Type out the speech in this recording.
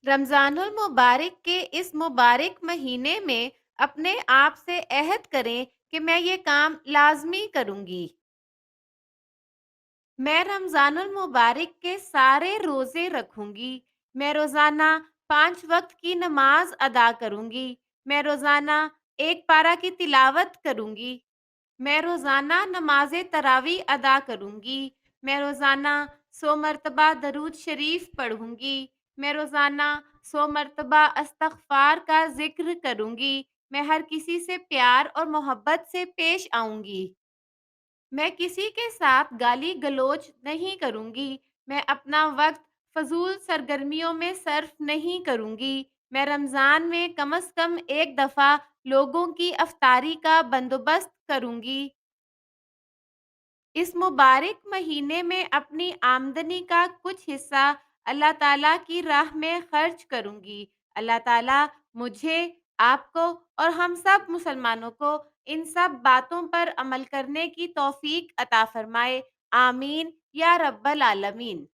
رمضان المبارک کے اس مبارک مہینے میں اپنے آپ سے عہد کریں کہ میں یہ کام لازمی کروں گی۔ میں رمضان المبارک کے سارے روزے رکھوں گی۔ میں روزانہ 5 وقت کی نماز ادا کروں گی۔ میں روزانہ ایک پارہ کی تلاوت کروں گی۔ میں روزانہ نماز تراویح ادا کروں گی۔ میں روزانہ 100 مرتبہ درود شریف پڑھوں گی۔ میں روزانہ 100 مرتبہ استغفار کا ذکر کروں گی۔ میں ہر کسی سے پیار اور محبت سے پیش آؤں گی۔ میں کسی کے ساتھ گالی گلوچ نہیں کروں گی۔ میں اپنا وقت فضول سرگرمیوں میں صرف نہیں کروں گی۔ میں رمضان میں کم از کم ایک دفعہ لوگوں کی افطاری کا بندوبست کروں گی۔ اس مبارک مہینے میں اپنی آمدنی کا کچھ حصہ اللہ تعالیٰ کی راہ میں خرچ کروں گی۔ اللہ تعالیٰ مجھے، آپ کو اور ہم سب مسلمانوں کو ان سب باتوں پر عمل کرنے کی توفیق عطا فرمائے۔ آمین یا رب العالمین۔